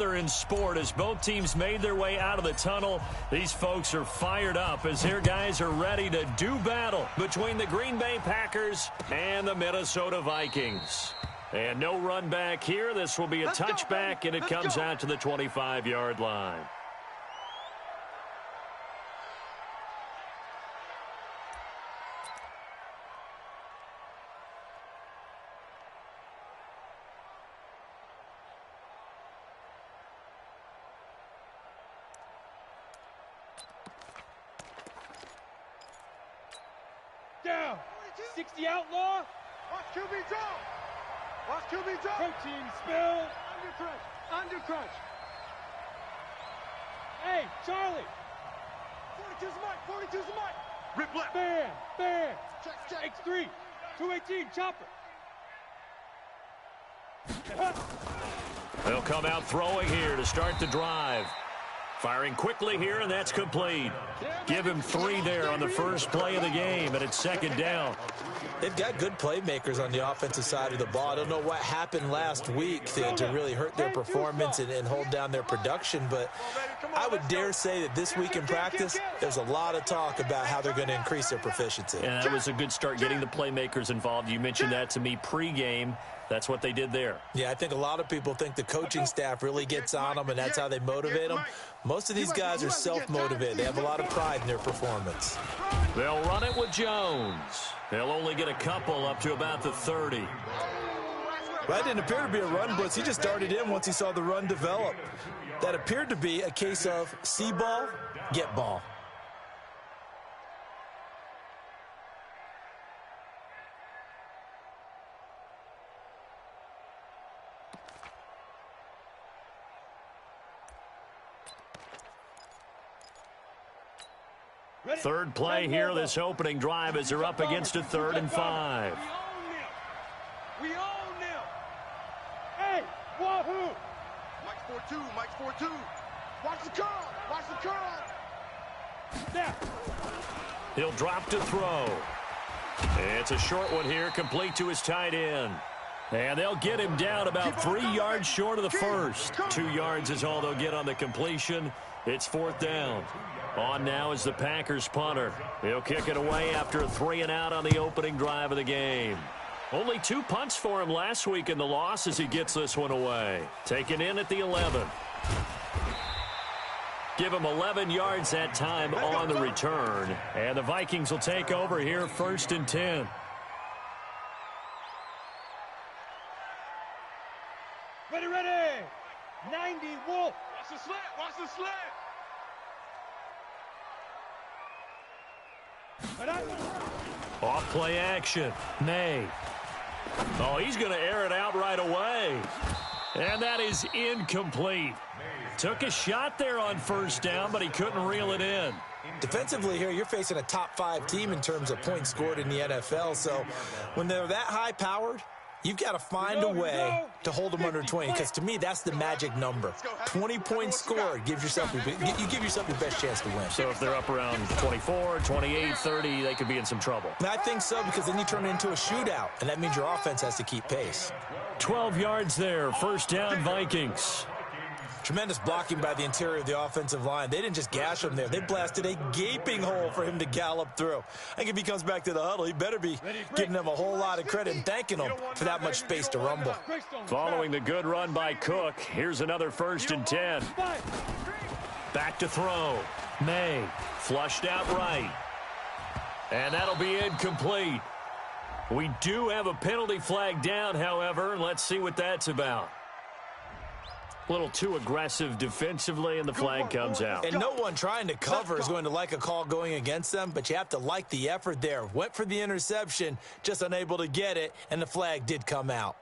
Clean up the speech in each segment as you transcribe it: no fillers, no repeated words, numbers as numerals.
In sport, as both teams made their way out of the tunnel, these folks are fired up as their guys are ready to do battle between the Green Bay Packers and the Minnesota Vikings. And no run back here. This will be a touchback, and it comes out to the 25-yard line. Down. 60 outlaw. Watch QB drop. Watch QB drop. Protein spill. Under crunch. Under crunch. Hey, Charlie. 42's the mic. 42's the mic. Rip left. Bam. Bam. Check. X3. 218. Chopper. They'll come out throwing here to start the drive. Firing quickly here, and that's complete. Give him 3 there on the first play of the game, and it's second down. They've got good playmakers on the offensive side of the ball. I don't know what happened last week to really hurt their performance and hold down their production, but I would dare say that this week in practice, there's a lot of talk about how they're going to increase their proficiency. And that was a good start getting the playmakers involved. You mentioned that to me pregame. That's what they did there. Yeah, I think a lot of people think the coaching staff really gets on them, and that's how they motivate them. Most of these guys are self-motivated. They have a lot of pride in their performance. They'll run it with Jones. They'll only get a couple up to about the 30. That didn't appear to be a run blitz. He just darted in once he saw the run develop. That appeared to be a case of see ball, get ball. Third play here, this opening drive, as they're up against a 3rd and 5. We own them. Hey, wahoo. Mike's 4-2. Mike's 4-2. Watch the curl. Watch the curl. Now. He'll drop to throw. It's a short one here, complete to his tight end. And they'll get him down about 3 yards short of the first. 2 yards is all they'll get on the completion. It's 4th down. On now is the Packers punter. He'll kick it away after a 3-and-out on the opening drive of the game. Only 2 punts for him last week in the loss as he gets this one away. Taken in at the 11. Give him 11 yards that time on the return. And the Vikings will take over here, 1st and 10. Ready. 90 Wolf. Watch the slant. Watch the slant. Off play action. May. Oh, he's going to air it out right away. And that is incomplete. Took a shot there on 1st down, but he couldn't reel it in. Defensively here, you're facing a top 5 team in terms of points scored in the NFL. So when they're that high-powered, you've got to find a way to hold them under 20, because to me, that's the magic number. 20 points scored gives yourself you give yourself your best chance to win. So if they're up around 24, 28, 30, they could be in some trouble. And I think so, because then you turn it into a shootout, and that means your offense has to keep pace. 12 yards there, 1st down Vikings. Tremendous blocking by the interior of the offensive line. They didn't just gash him there. They blasted a gaping hole for him to gallop through. I think if he comes back to the huddle, he better be giving them a whole lot of credit and thanking them for that much space to rumble. Following the good run by Cook, here's another 1st and 10. Back to throw. May flushed out right. And that'll be incomplete. We do have a penalty flag down, however. Let's see what that's about. A little too aggressive defensively, and the flag comes out. And no one trying to cover is going to like a call going against them, but you have to like the effort there. Went for the interception, just unable to get it, and the flag did come out.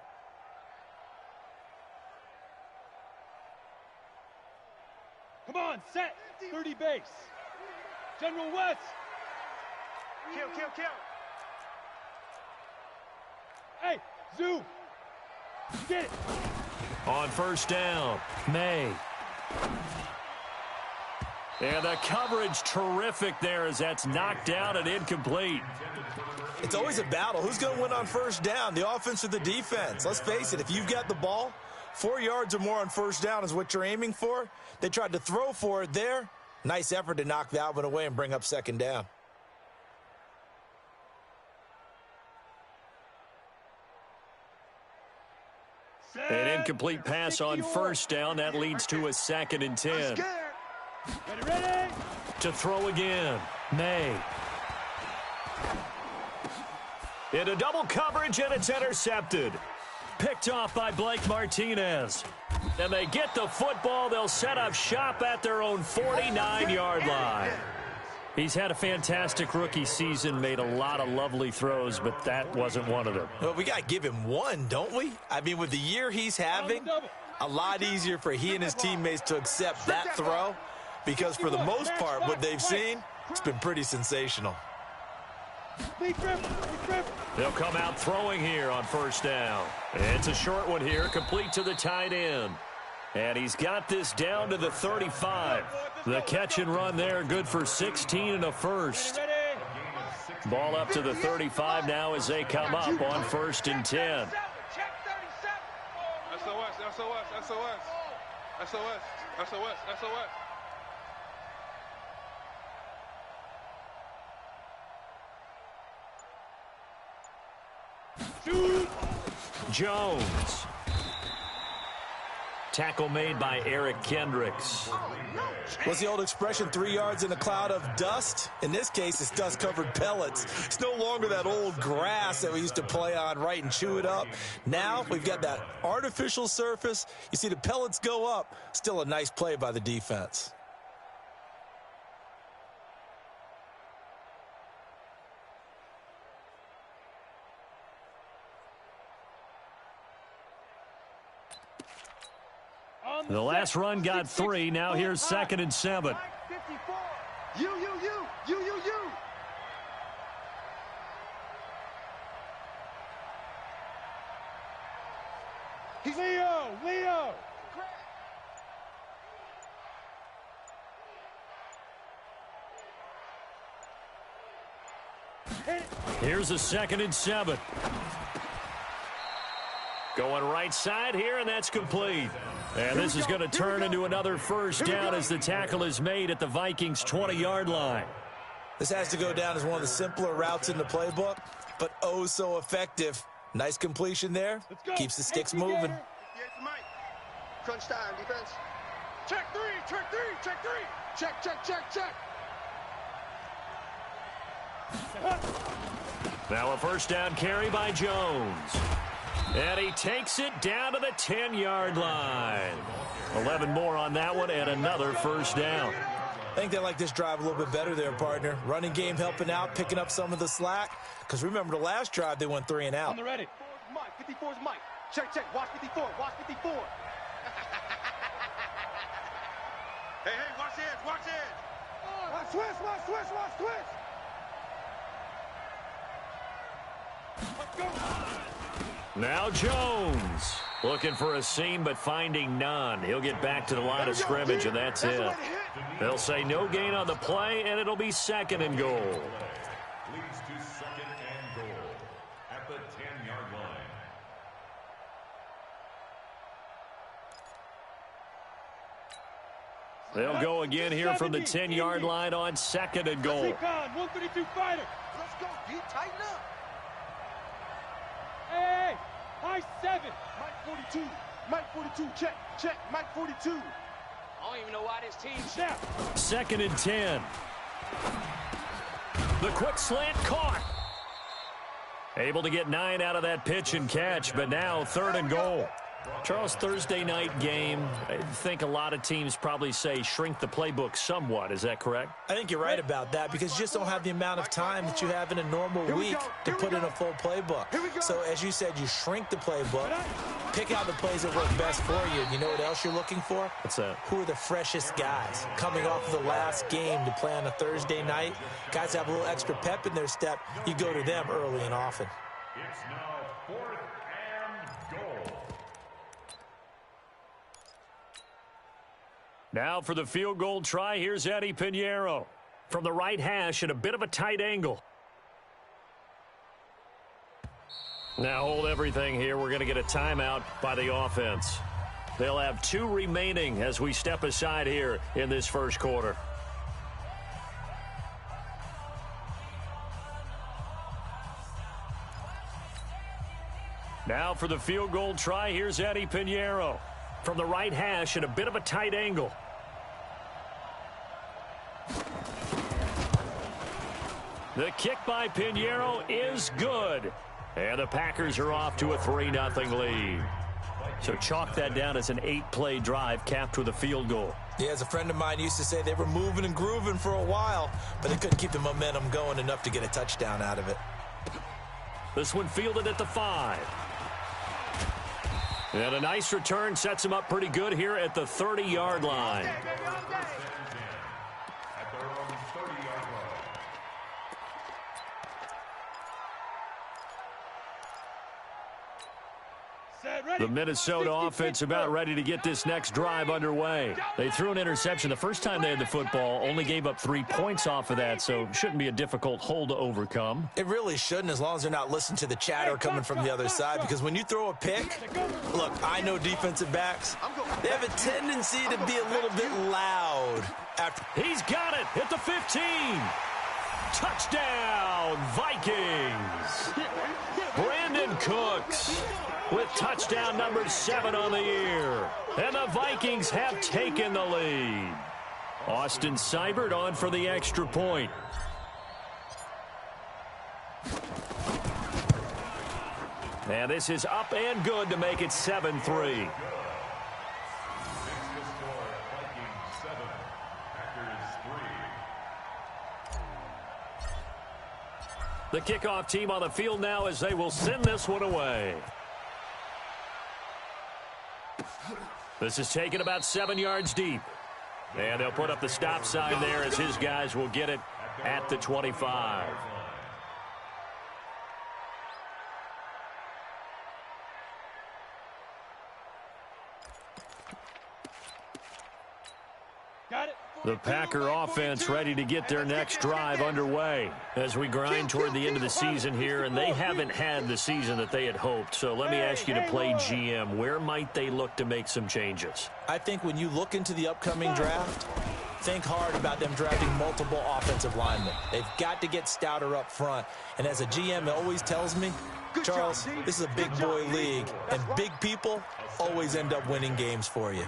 Come on, set. 30 base. General West. Kill. Hey, zoom. Get it. On 1st down, May. And the coverage terrific there as that's knocked down and incomplete. It's always a battle. Who's going to win on 1st down, the offense or the defense? Let's face it, if you've got the ball, 4 yards or more on first down is what you're aiming for. They tried to throw for it there. Nice effort to knock that one away and bring up second down. An incomplete pass on first down. That leads to a 2nd and 10. Ready. To throw again. May. Into double coverage, and it's intercepted. Picked off by Blake Martinez. And they get the football. They'll set up shop at their own 49-yard line. He's had a fantastic rookie season, made a lot of lovely throws, but that wasn't one of them. Well, we got to give him one, don't we? I mean, with the year he's having, a lot easier for he and his teammates to accept that throw because for the most part, what they've seen, it's been pretty sensational. They'll come out throwing here on first down. It's a short one here, complete to the tight end. And he's got this down to the 35. The catch and run there, good for 16 and a first. Ball up to the 35 now as they come up on 1st and 10. SOS. Jones. Tackle made by Eric Kendricks. What's the old expression, 3 yards in a cloud of dust? In this case, it's dust-covered pellets. It's no longer that old grass that we used to play on, right, and chew it up. Now we've got that artificial surface. You see the pellets go up. Still a nice play by the defense. The last run got 3. Now here's 2nd and 7. You. He's Leo. Here's a 2nd and 7. Going right side here, and that's complete. And this is going to turn into another first down as the tackle is made at the Vikings' 20-yard line. This has to go down as one of the simpler routes in the playbook, but oh so effective. Nice completion there. Keeps the sticks moving. Yes, Mike. Crunch time, defense. Check three. Check. Now a first down carry by Jones. And he takes it down to the 10-yard line. 11 more on that one and another first down. I think they like this drive a little bit better there, partner. Running game helping out, picking up some of the slack. Because remember the last drive, they went 3 and out. On the ready. 54's Mike. Check. Watch 54. Hey, watch this. Watch switch. Let's go. Now Jones looking for a seam but finding none. He'll get back to the line of scrimmage, and that's it. They'll say no gain on the play, and it'll be 2nd and goal. Leads to 2nd and goal at the 10-yard line. They'll go again here from the 10-yard line on 2nd and goal. 132 fighter. Let's go, D. Tighten up. Hey, high 7. Mike 42. Check. Mike 42. I don't even know why this team. Now. 2nd and 10. The quick slant caught. Able to get 9 out of that pitch and catch, but now 3rd and goal. Charles, Thursday night game, I think a lot of teams probably say shrink the playbook somewhat. Is that correct? I think you're right about that because you just don't have the amount of time that you have in a normal week to put in a full playbook. So as you said, you shrink the playbook, pick out the plays that work best for you. You know what else you're looking for? What's that? Who are the freshest guys coming off of the last game to play on a Thursday night? Guys have a little extra pep in their step. You go to them early and often. It's now 4th and goal. Now for the field goal try, here's Eddie Pinheiro. From the right hash at a bit of a tight angle. Now hold everything here. We're going to get a timeout by the offense. They'll have 2 remaining as we step aside here in this first quarter. Now for the field goal try, here's Eddie Pinheiro. From the right hash at a bit of a tight angle. The kick by Pinheiro is good. And the Packers are off to a 3-0 lead. So chalk that down as an 8-play drive capped with a field goal. Yeah, as a friend of mine used to say, they were moving and grooving for a while, but they couldn't keep the momentum going enough to get a touchdown out of it. This one fielded at the 5. And a nice return sets him up pretty good here at the 30-yard line. At their own 30-yard line. The Minnesota offense about ready to get this next drive underway. They threw an interception the first time they had the football, only gave up 3 points off of that, so shouldn't be a difficult hole to overcome. It really shouldn't, as long as they're not listening to the chatter coming from the other side, because when you throw a pick, look, I know defensive backs, they have a tendency to be a little bit loud. He's got it at the 15. Touchdown, Vikings. Brandon Cooks with touchdown number 7 on the year. And the Vikings have taken the lead. Austin Seibert on for the extra point. And this is up and good to make it 7-3. The kickoff team on the field now as they will send this one away. This is taken about 7 yards deep. And they'll put up the stop sign there as his guys will get it at the 25. Got it. The Packer offense ready to get their next drive underway as we grind toward the end of the season here, and they haven't had the season that they had hoped. So let me ask you to play GM. Where might they look to make some changes? I think when you look into the upcoming draft, think hard about them drafting multiple offensive linemen. They've got to get stouter up front. And as a GM, it always tells me, Charles, this is a big boy league, and big people always end up winning games for you.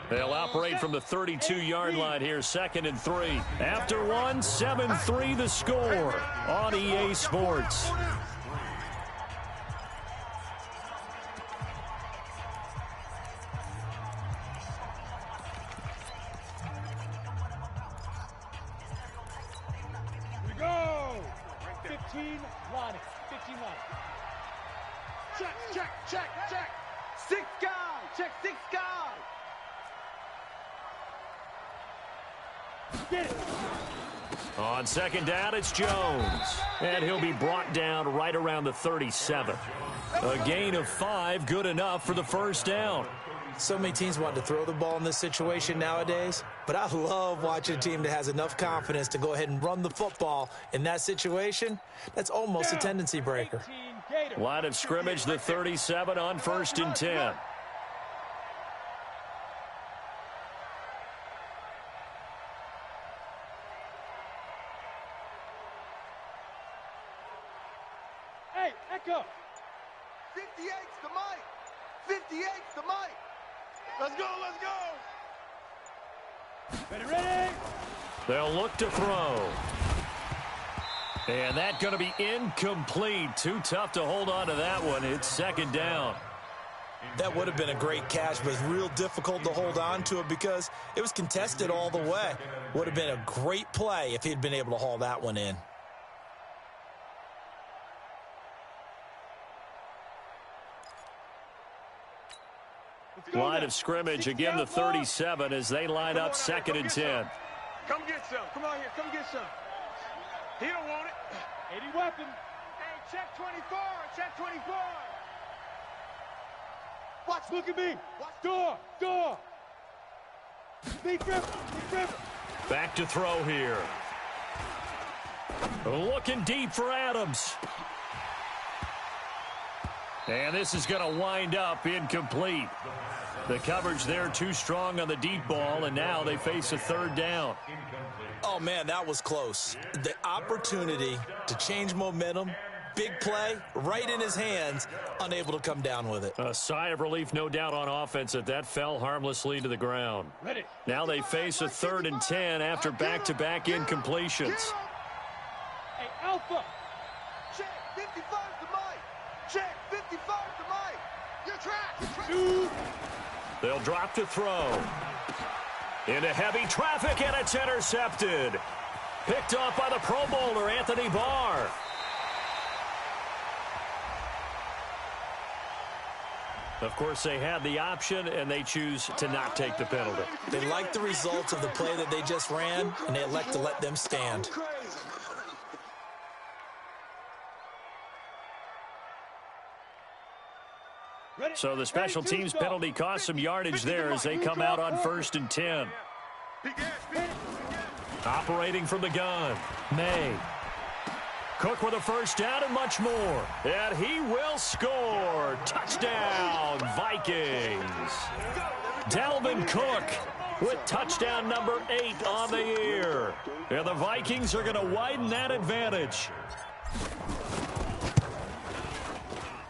They'll operate from the 32-yard line here, 2nd and 3. After 1, 7-3 the score on EA Sports. We go. 15 line. 15 line. Check. 6 guys. Check 6 guys. Get it. On 2nd down, it's Jones. And he'll be brought down right around the 37. A gain of 5, good enough for the first down. So many teams want to throw the ball in this situation nowadays, but I love watching a team that has enough confidence to go ahead and run the football. In that situation, that's almost a tendency breaker. Line of scrimmage, the 37 on 1st and 10. Hey, Echo. 58's the mic. 58's the mic. Let's go. Ready. They'll look to throw. And that's going to be incomplete. Too tough to hold on to that one. It's 2nd down. That would have been a great catch, but it's real difficult to hold on to it because it was contested all the way. Would have been a great play if he'd been able to haul that one in. Line of scrimmage, again the 37 as they line up 2nd and 10. Come get some. Come on here. Come get some. He don't want it. 80 weapon. Hey, check 24. Check 24. Watch. Look at me. Door. Big grip. Back to throw here. Looking deep for Adams. And this is going to wind up incomplete. The coverage there too strong on the deep ball, and now they face a third down. Oh, man, that was close. The opportunity to change momentum, big play, right in his hands, unable to come down with it. A sigh of relief, no doubt, on offense that fell harmlessly to the ground. Now they face a 3rd and 10 after back-to-back incompletions. Hey, Alpha. Check, 55 to Mike. Check, 55 to Mike. Your track. 2. They'll drop to throw. Into heavy traffic, and it's intercepted. Picked off by the Pro Bowler, Anthony Barr. Of course, they had the option, and they choose to not take the penalty. They like the results of the play that they just ran, and they elect to let them stand. So the special teams penalty cost some yardage there as they come out on 1st and 10. Operating from the gun, May. Cook with a first down and much more. And he will score. Touchdown, Vikings. Dalvin Cook with touchdown number 8 on the year. And the Vikings are going to widen that advantage.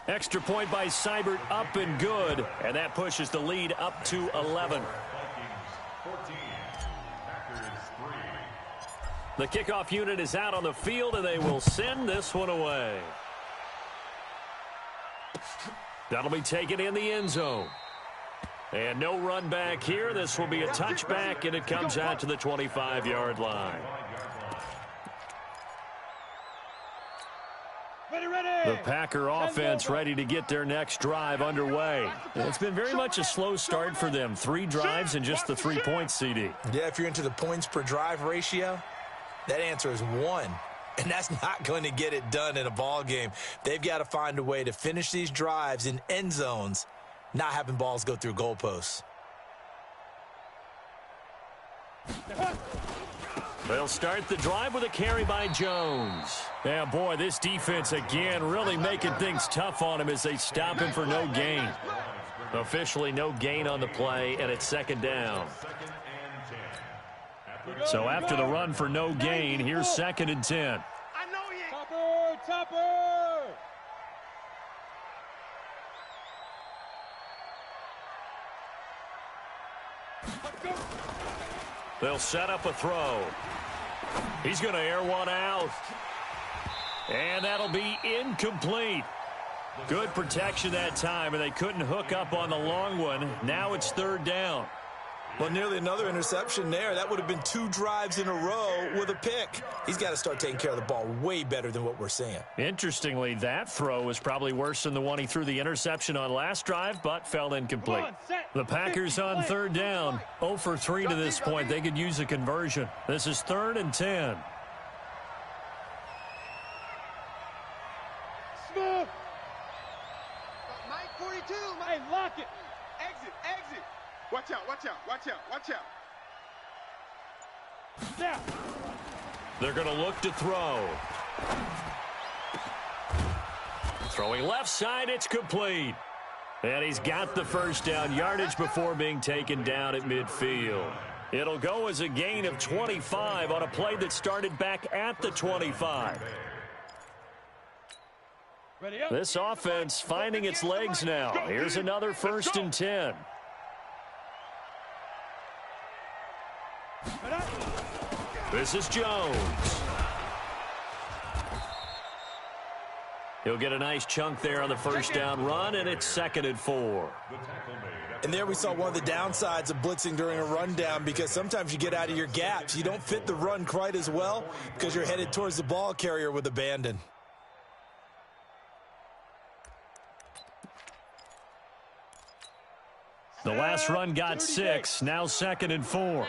Extra point by Seibert, up and good. And that pushes the lead up to 11. The kickoff unit is out on the field, and they will send this one away. That'll be taken in the end zone. And no run back here. This will be a touchback, and it comes out to the 25-yard line. The Packer offense ready to get their next drive underway. It's been very much a slow start for them. 3 drives and just the 3 points, CD. Yeah, if you're into the points per drive ratio, that answer is 1. And that's not going to get it done in a ball game. They've got to find a way to finish these drives in end zones, not having balls go through goalposts. They'll start the drive with a carry by Jones. Yeah, boy, this defense again really making things tough on him as they stop him for no gain. Officially no gain on the play, and it's 2nd down. So after the run for no gain, here's 2nd and 10. I know you. Topper. They'll set up a throw. He's going to air one out. And that'll be incomplete. Good protection that time, and they couldn't hook up on the long one. Now it's 3rd down. Well, nearly another interception there. That would have been 2 drives in a row with a pick. He's got to start taking care of the ball way better than what we're seeing. Interestingly, that throw was probably worse than the one he threw the interception on last drive, but fell incomplete. The Packers on 3rd down. 0 for 3 to this point. They could use a conversion. This is 3rd and 10. Smooth. Mike 42. Hey, lock it. Exit. Watch out. Now. They're going to look to throw. Throwing left side, it's complete. And he's got the first down, yardage before being taken down at midfield. It'll go as a gain of 25 on a play that started back at the 25. This offense finding its legs now. Here's another 1st and 10. This is Jones. He'll get a nice chunk there on the first down run, and it's 2nd and 4. And there we saw one of the downsides of blitzing during a rundown, because sometimes you get out of your gaps. You don't fit the run quite as well because you're headed towards the ball carrier with abandon. The last run got 6, now 2nd and 4. Man out.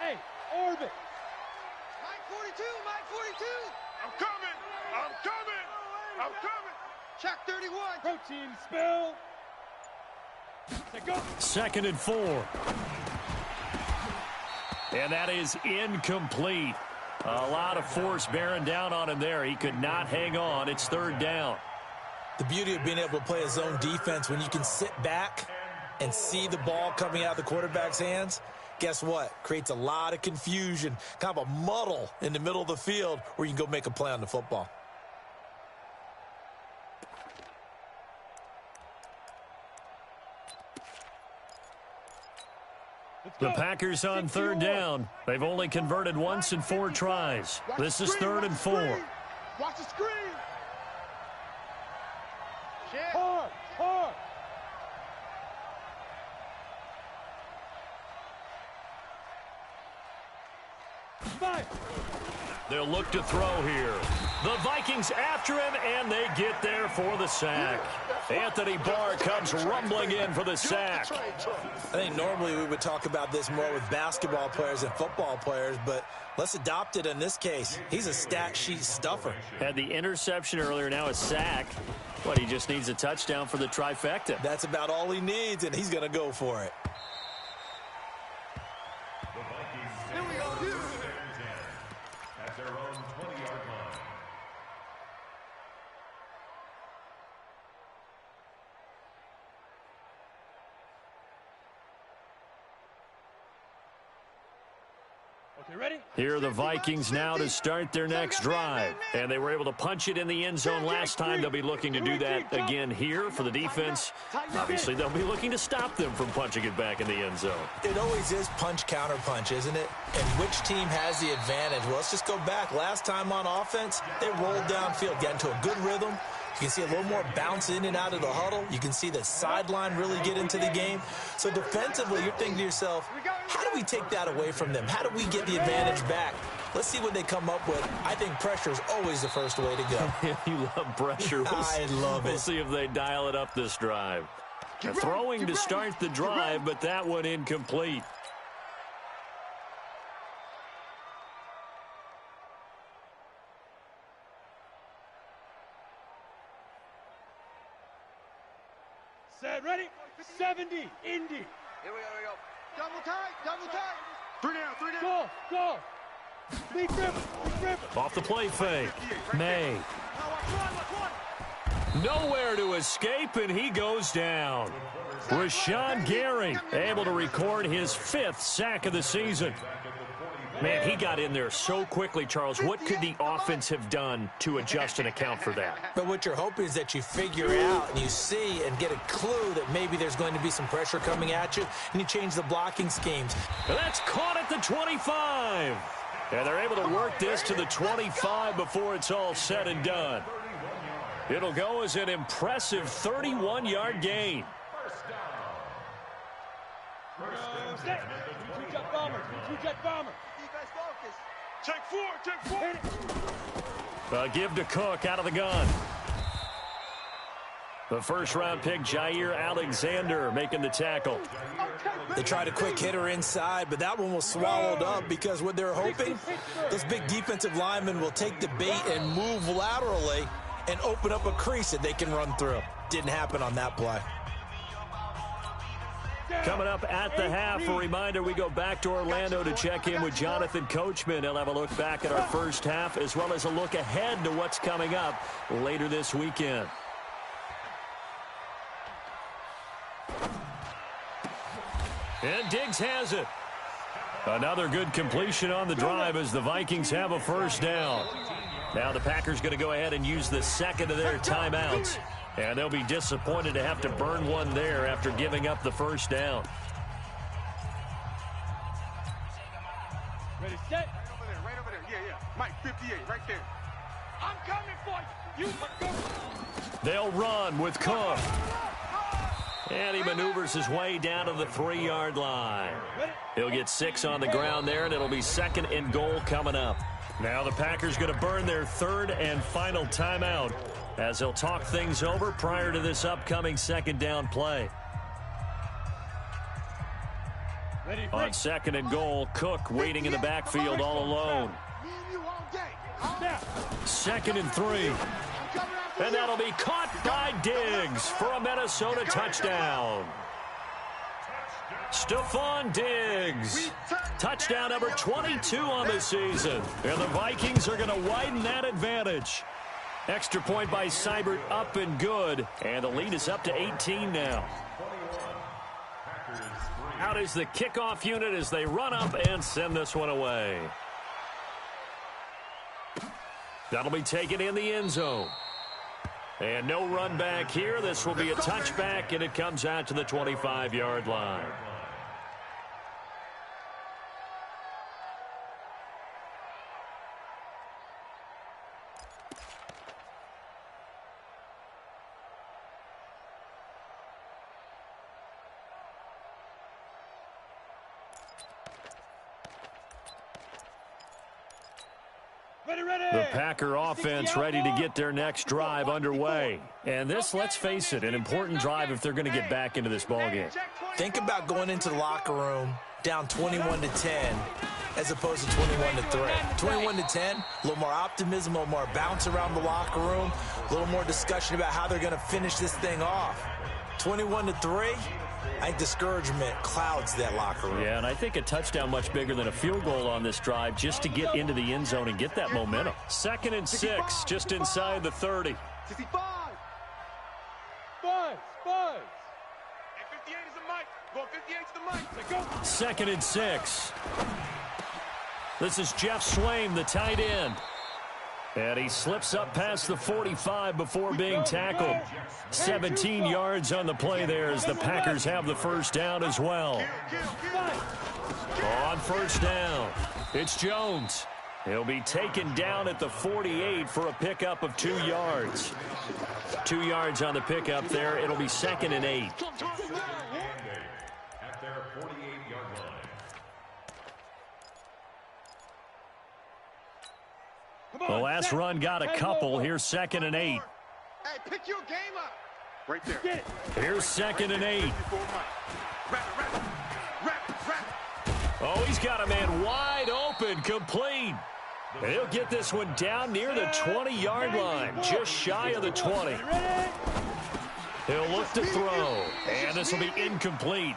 Hey, orbit. Mike 42. I'm coming. Check 31. Protein spill. They go. 2nd and 4. And that is incomplete. A lot of force bearing down on him there. He could not hang on. It's third down. The beauty of being able to play a zone defense when you can sit back and see the ball coming out of the quarterback's hands, guess what? Creates a lot of confusion, kind of a muddle in the middle of the field where you can go make a play on the football. The Packers on third down. They've only converted once in 4 tries. This is 3rd and 4. Watch the screen. Hard, hard. Five. They'll look to throw here. The Vikings after him, and they get there for the sack. Anthony Barr comes rumbling in for the sack. I think normally we would talk about this more with basketball players and football players, but let's adopt it in this case. He's a stat sheet stuffer. Had the interception earlier, now a sack. But he just needs a touchdown for the trifecta. That's about all he needs, and he's going to go for it. Here we go. Here. At their own 20-yard line. Okay, ready? Here are the Vikings now to start their next drive. And they were able to punch it in the end zone last time. They'll be looking to do that again here for the defense. Obviously, they'll be looking to stop them from punching it back in the end zone. It always is punch, counter punch, isn't it? And which team has the advantage? Well, let's just go back. Last time on offense, they rolled downfield, got into a good rhythm. You can see a little more bounce in and out of the huddle. You can see the sideline really get into the game. So defensively, you're thinking to yourself, how do we take that away from them? How do we get the advantage back? Let's see what they come up with. I think pressure is always the first way to go. You love pressure. I love it. We'll see if they dial it up this drive. Throwing to start the drive, but that one incomplete. Set, ready? 70, Indy. Here we go. Double tight, double tight. 3 down, 3 down. Go, go. Big river, big river. Off the play fake. May. Nowhere to escape, and he goes down. Rashawn Gary able to record his 5th sack of the season. Man, he got in there so quickly, Charles. What could the offense have done to adjust and account for that? But what you're hoping is that you figure out and you see and get a clue that maybe there's going to be some pressure coming at you, and you change the blocking schemes. And that's caught at the 25. And they're able to work this to the 25 before it's all said and done. It'll go as an impressive 31-yard gain. Set. Two-jet bomber, two-jet bomber. Defense focus. Check 4, check 4. Give to Cook out of the gun. The first-round pick, Jair Alexander, making the tackle. They tried a quick hitter inside, but that one was swallowed up because what they're hoping, those big defensive linemen will take the bait and move laterally and open up a crease that they can run through. Didn't happen on that play. Coming up at the half, a reminder, we go back to Orlando to check in with Jonathan Coachman. He'll have a look back at our first half as well as a look ahead to what's coming up later this weekend. And Diggs has it. Another good completion on the drive as the Vikings have a first down. Now the Packers going to go ahead and use the second of their timeouts. And they'll be disappointed to have to burn one there after giving up the first down. Ready, set. Right over there. Yeah. Mike, 58, right there. I'm coming for you. They'll run with Cook. And he maneuvers his way down to the 3-yard line. He'll get 6 on the ground there, and it'll be 2nd and goal coming up. Now the Packers going to burn their 3rd and final timeout as they'll talk things over prior to this upcoming 2nd down play. Ready, On 2nd and goal, Cook waiting in the backfield all alone. 2nd and 3. And that'll be caught by Diggs for a Minnesota touchdown. Stephon Diggs. Touchdown number 22 on the season. And the Vikings are going to widen that advantage. Extra point by Seibert up and good. And the lead is up to 18 now. Out is the kickoff unit as they run up and send this one away. That'll be taken in the end zone. And no run back here. This will be a touchback, and it comes out to the 25-yard line. The Packer offense ready to get their next drive underway. And this, let's face it, an important drive if they're going to get back into this ballgame. Think about going into the locker room down 21-10 as opposed to 21-3. 21-10, a little more optimism, a little more bounce around the locker room, a little more discussion about how they're going to finish this thing off. 21-3, I think discouragement clouds that locker room. Yeah, and I think a touchdown much bigger than a field goal on this drive just to get into the end zone and get that momentum. 2nd and 6, just inside the 30. 65. Buzz. And 58 is the mic. Going 58 to the mic. Go. 2nd and 6. This is Jeff Swaim, the tight end. And he slips up past the 45 before being tackled. 17 yards on the play there as the Packers have the first down as well. On first down, it's Jones. He'll be taken down at the 48 for a pickup of 2 yards. 2 yards on the pickup there. It'll be 2nd and 8. At their 48-yard line. The last run got a couple. Here's 2nd and 8. Hey, pick your game up. Right there. Here's 2nd and 8. Oh, he's got a man wide open, complete. And he'll get this one down near the 20-yard line, just shy of the 20. He'll look to throw, and this will be incomplete.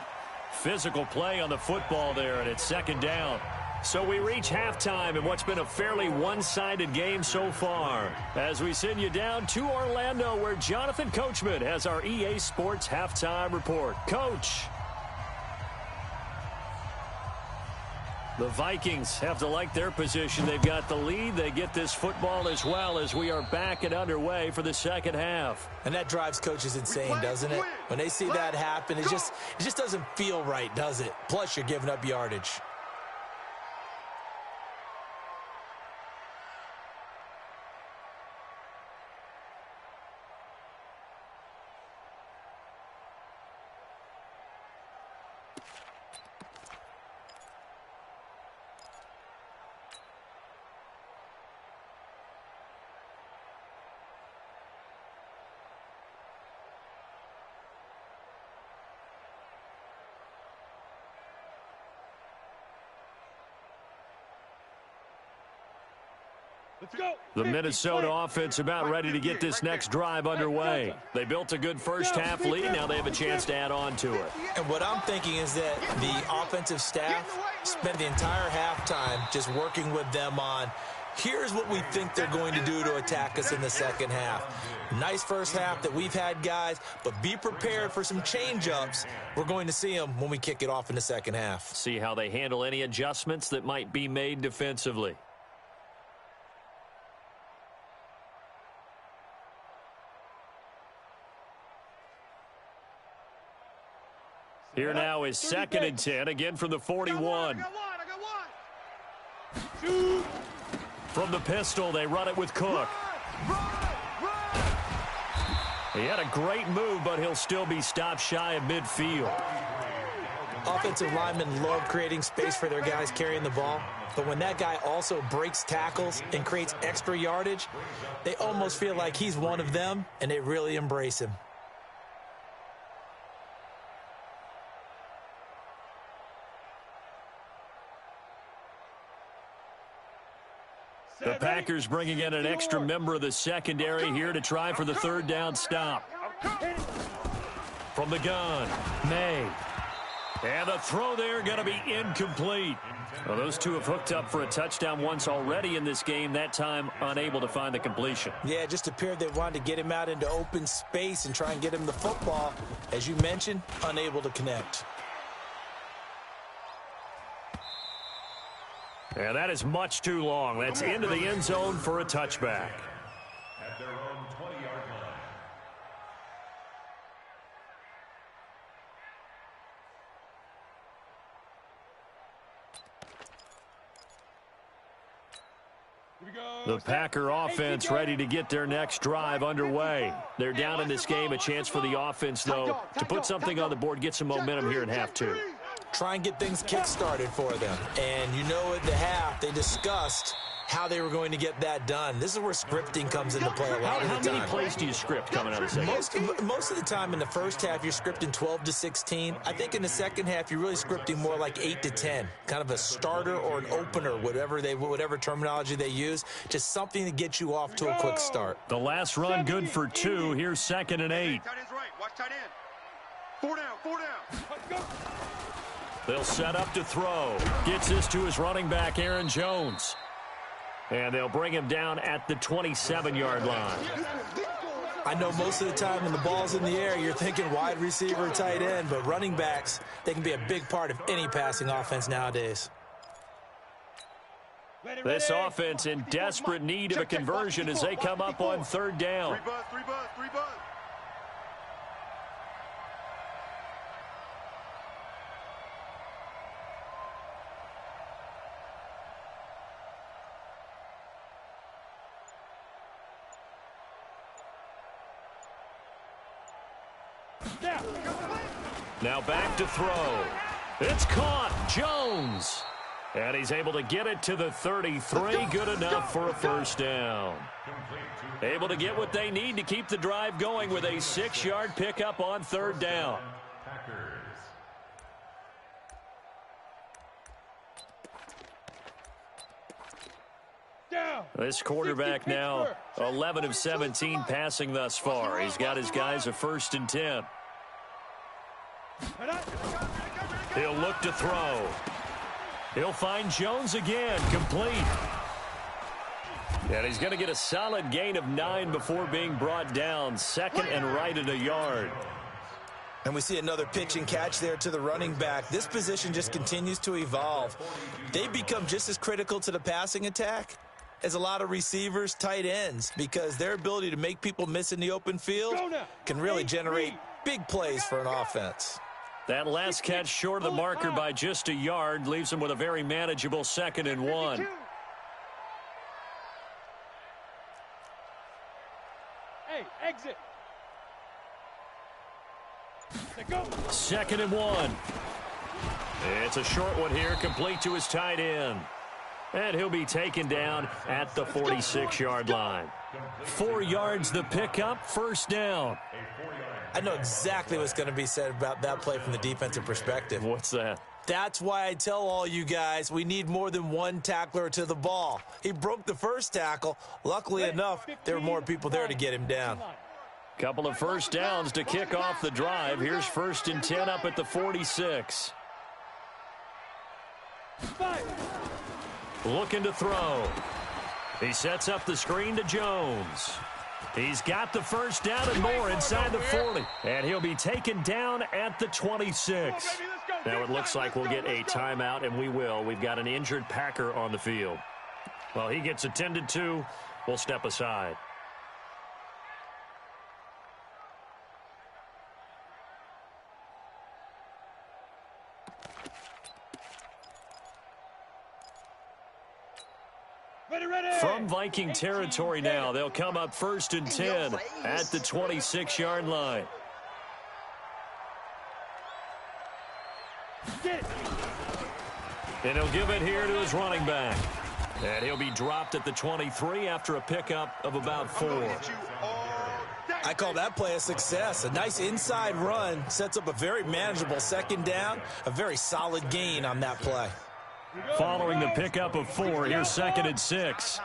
Physical play on the football there, and it's 2nd down. So we reach halftime in what's been a fairly one-sided game so far. As we send you down to Orlando, where Jonathan Coachman has our EA Sports Halftime Report. Coach. The Vikings have to like their position. They've got the lead. They get this football as well as we are back and underway for the second half. And that drives coaches insane, doesn't it? When they see that happen, it just doesn't feel right, does it? Plus, you're giving up yardage. Let's go. The Minnesota offense about ready to get this next drive underway. They built a good first half lead. Now they have a chance to add on to it. And what I'm thinking is that the offensive staff spent the entire halftime just working with them on, here's what we think they're going to do to attack us in the second half. Nice first half that we've had, guys, but be prepared for some change-ups. We're going to see them when we kick it off in the second half. See how they handle any adjustments that might be made defensively. Here now is 2nd and 10, again from the 41. From the pistol, they run it with Cook. He had a great move, but he'll still be stopped shy of midfield. Offensive linemen love creating space for their guys carrying the ball, but when that guy also breaks tackles and creates extra yardage, they almost feel like he's one of them, and they really embrace him. The Packers bringing in an extra member of the secondary here to try for the third down stop. From the gun, May. And the throw there going to be incomplete. Well, those two have hooked up for a touchdown once already in this game, that time unable to find the completion. Yeah, it just appeared they wanted to get him out into open space and try and get him the football. As you mentioned, unable to connect. And that is much too long. That's into the end zone for a touchback. At their own 20-yard line. The Packer offense ready to get their next drive underway. They're down in this game. A chance for the offense, though, to put something on the board, get some momentum here in half two. Try and get things kick-started for them. And you know, at the half, they discussed how they were going to get that done. This is where scripting comes into play a lot of the time. How many plays do you script coming out of the second? Most of the time in the first half, you're scripting 12 to 16. I think in the second half, you're really scripting more like 8 to 10. Kind of a starter or an opener, whatever terminology they use. Just something to get you off to a quick start. The last run good for 2. Here's 2nd and 8. Tight end's right. Watch tight end. 4 down, 4 down. They'll set up to throw. Gets this to his running back, Aaron Jones. And they'll bring him down at the 27-yard line. I know most of the time when the ball's in the air, you're thinking wide receiver, tight end, but running backs, they can be a big part of any passing offense nowadays. This offense in desperate need of a conversion as they come up on 3rd down. 3 buzz, 3 buzz, 3 buzz. Now back to throw. It's caught. Jones. And he's able to get it to the 33. Good enough for a first down. Able to get what they need to keep the drive going with a 6-yard pickup on 3rd down. This quarterback now 11 of 17 passing thus far. He's got his guys a 1st and 10. He'll look to throw. He'll find Jones again, complete. And he's going to get a solid gain of 9 before being brought down. 2nd and right at a yard. And we see another pitch and catch there to the running back. This position just continues to evolve. They become just as critical to the passing attack as a lot of receivers, tight ends, because their ability to make people miss in the open field can really generate big plays for an offense. That last catch short of the marker by just a yard leaves him with a very manageable 2nd and 1. Hey, exit. 2nd and 1. It's a short one here, complete to his tight end. And he'll be taken down at the 46-yard line. 4 yards the pickup, first down. I know exactly what's going to be said about that play from the defensive perspective. What's that? That's why I tell all you guys we need more than one tackler to the ball. He broke the first tackle. Luckily enough, there were more people there to get him down. Couple of first downs to kick off the drive. Here's 1st and 10 up at the 46. Looking to throw. He sets up the screen to Jones. He's got the first down and more inside the 40. And he'll be taken down at the 26. Now it looks like we'll get a timeout, and we will. We've got an injured Packer on the field. Well, he gets attended to. We'll step aside. From Viking territory now, they'll come up 1st and 10 at the 26-yard line. And he'll give it here to his running back. And he'll be dropped at the 23 after a pickup of about 4. I call that play a success. A nice inside run sets up a very manageable 2nd down, a very solid gain on that play. Following the pickup of 4, here's 2nd and 6.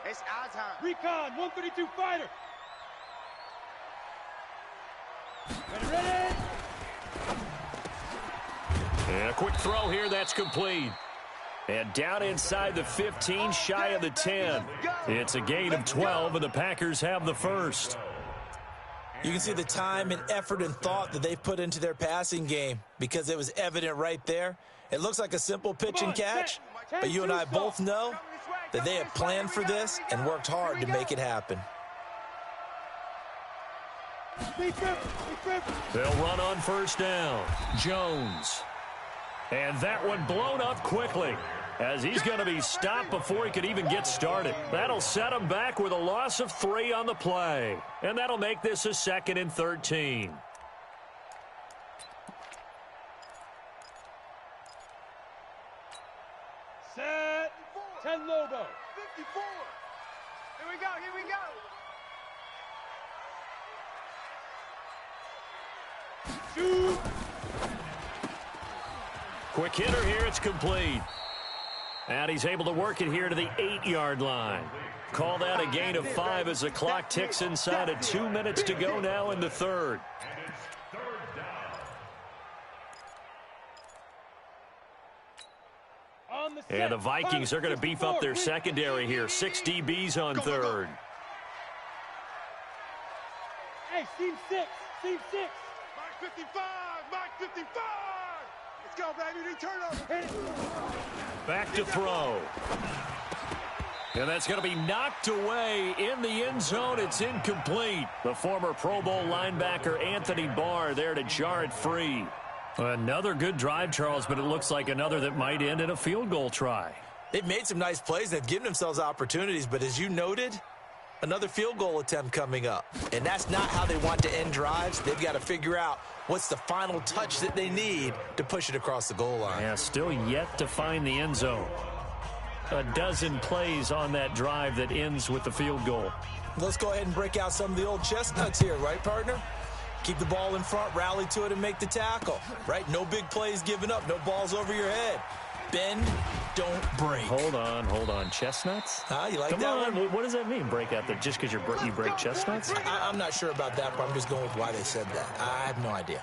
It's our time. Recon, 132 fighter. Ready. And a quick throw here, that's complete. And down inside the 15, shy of the 10. It's a gain of 12, and the Packers have the first. You can see the time and effort and thought that they've put into their passing game because it was evident right there. It looks like a simple pitch and catch, but you and I both know that they have planned for this and worked hard to make it happen. They'll run on first down. Jones. And that one blown up quickly as he's going to be stopped before he could even get started. That'll set him back with a loss of 3 on the play. And that'll make this a 2nd and 13. Set. StLando's. 54. Here we go, here we go. Shoot. Quick hitter here, it's complete. And he's able to work it here to the 8-yard line. Call that a gain of 5 as the clock ticks inside of 2 minutes to go now in the third. And the Vikings are going to beef up their secondary here. 6 DBs on third. Hey, Team 6. Team 6. Mike 55. Mike 55. Let's go, baby. They turn over. Back to throw. And that's going to be knocked away in the end zone. It's incomplete. The former Pro Bowl linebacker Anthony Barr there to jar it free. Another good drive, Charles, but it looks like another that might end in a field goal try. They've made some nice plays. They've given themselves opportunities, but as you noted, another field goal attempt coming up. And that's not how they want to end drives. They've got to figure out what's the final touch that they need to push it across the goal line. Yeah, still yet to find the end zone. A dozen plays on that drive that ends with the field goal. Let's go ahead and break out some of the old chestnuts here, right, partner? Keep the ball in front, rally to it, and make the tackle, right? No big plays given up, no balls over your head. Bend, don't break. Hold on. Chestnuts? You like Come that on. one? What does that mean, break out? Just because you break chestnuts? I'm not sure about that, but I'm just going with why they said that. I have no idea.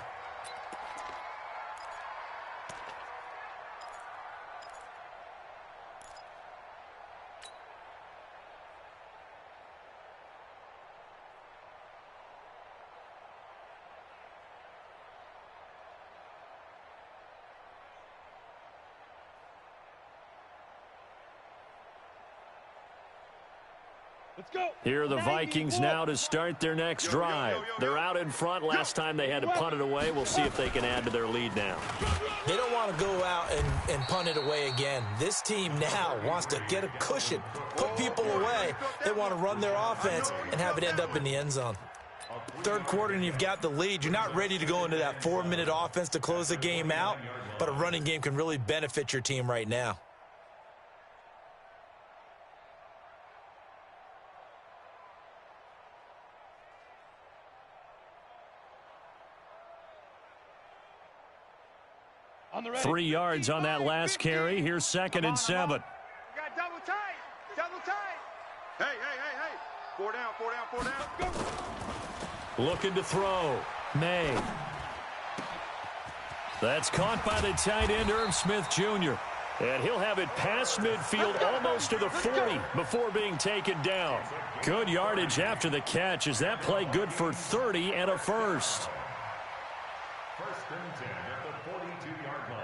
Let's go. Here are the Vikings now to start their next drive. They're out in front. Last time they had to punt it away. We'll see if they can add to their lead now. They don't want to go out and punt it away again. This team now wants to get a cushion, put people away. They want to run their offense and have it end up in the end zone. Third quarter and you've got the lead. You're not ready to go into that 4-minute offense to close the game out, but a running game can really benefit your team right now. On the ready. 3 yards on that last carry. Here's 2nd and 7. We got double tight. Double tight. Hey. 4 down. Looking to throw. May. That's caught by the tight end, Irv Smith Jr. And he'll have it past midfield almost to the 40 before being taken down. Good yardage after the catch. Is that play good for 30 and a first? 1st and 10 at the 42-yard line.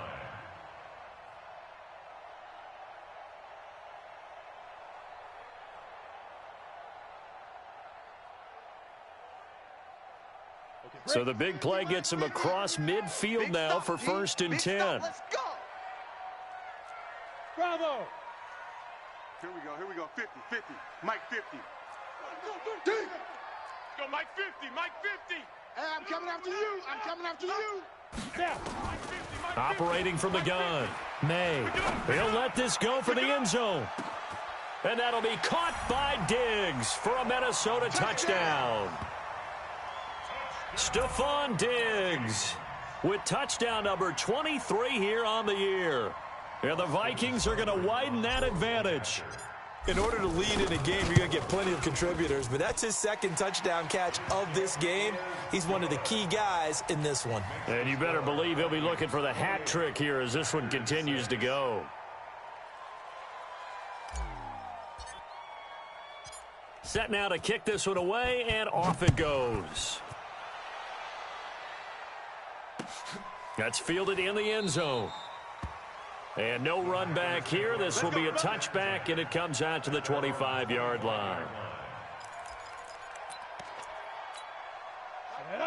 So the big play gets him across midfield now for 1st and 10. Let's go. Bravo. Here we go. 50. Mike 50. Go, Mike 50. Mike 50. Hey, I'm coming after you. Snap. Operating from the gun. May. He'll let this go for the end zone. And that'll be caught by Diggs for a Minnesota touchdown. Stephon Diggs with touchdown number 23 here on the year. And the Vikings are going to widen that advantage. In order to lead in a game, you're going to get plenty of contributors, but that's his second touchdown catch of this game. He's one of the key guys in this one. And you better believe he'll be looking for the hat trick here as this one continues to go. Set now to kick this one away, and off it goes. That's fielded in the end zone. And no run back here. This will be a touchback, and it comes out to the 25-yard line.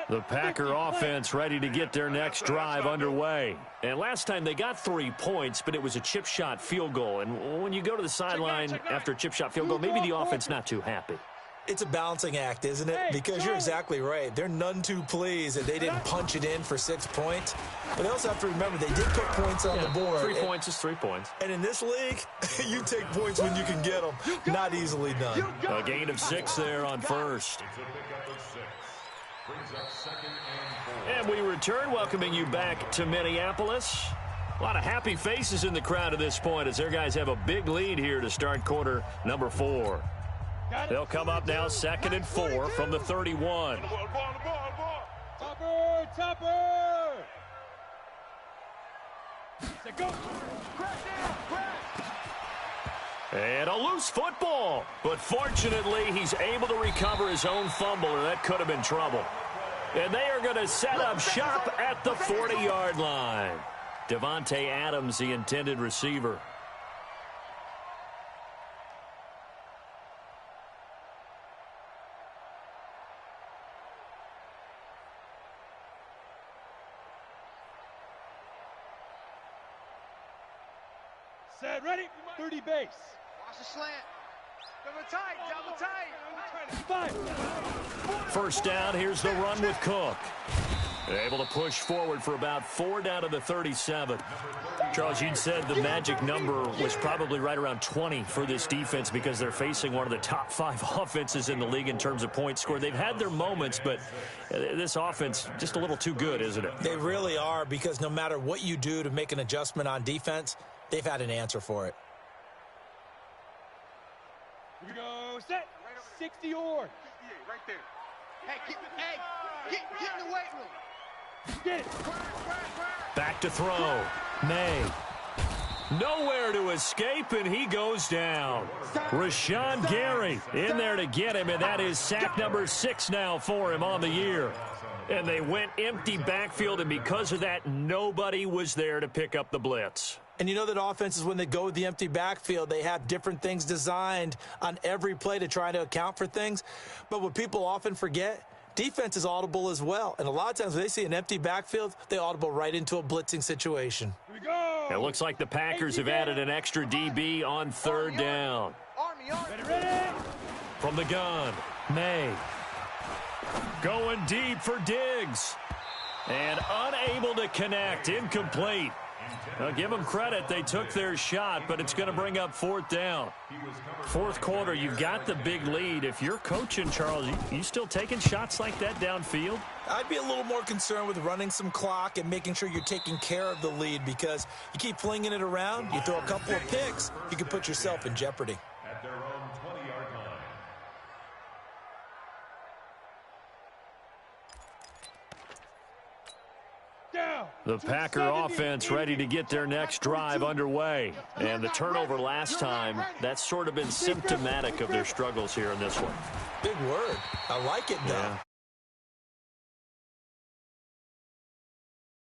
The Packer offense ready to get their next drive underway. And last time they got 3 points, but it was a chip shot field goal. And when you go to the sideline after a chip shot field goal, maybe the offense not too happy. It's a balancing act, isn't it? Because you're exactly right. They're none too pleased that they didn't punch it in for 6 points. But they also have to remember they did put points on the board. 3 points is 3 points. And in this league, you take points when you can get them. Not easily done. A gain of 6 there on first. And we return, welcoming you back to Minneapolis. A lot of happy faces in the crowd at this point as their guys have a big lead here to start quarter number 4. They'll come up now 2nd and 4 from the 31. Topper! Go. And a loose football. But fortunately, he's able to recover his own fumble, or that could have been trouble. And they are going to set up shop at the 40-yard line. Devontae Adams, the intended receiver. Set, ready, 30 base. Watch the slant. Double tight. 5. First down, here's the run with Cook. Able to push forward for about 4 down to the 37. Charles, you'd said the magic number was probably right around 20 for this defense because they're facing one of the top 5 offenses in the league in terms of points scored. They've had their moments, but this offense just a little too good, isn't it? They really are, because no matter what you do to make an adjustment on defense, they've had an answer for it. Here we go, set. 60 or. Right there. Get in the weight room. Get it. Back to throw. May. Nowhere to escape, and he goes down. Rashawn Gary in there to get him, and that is sack number 6 now for him on the year. And they went empty backfield, and because of that, nobody was there to pick up the blitz. And you know that offenses, when they go with the empty backfield, they have different things designed on every play to try to account for things. But what people often forget, defense is audible as well. And a lot of times when they see an empty backfield, they audible right into a blitzing situation. Here we go. It looks like the Packers have added an extra DB on 3rd down. Ready. From the gun, May. Going deep for Diggs. And unable to connect, incomplete. Now, give them credit. They took their shot, but it's going to bring up 4th down. 4th quarter, you've got the big lead. If you're coaching, Charles, you still taking shots like that downfield? I'd be a little more concerned with running some clock and making sure you're taking care of the lead, because you keep flinging it around, you throw a couple of picks, you can put yourself in jeopardy. At their own 20-yard line. Down. The Packer offense ready to get their next drive underway. And the turnover last time, that's sort of been symptomatic of their struggles here in this one. Big word. I like it, though. Yeah.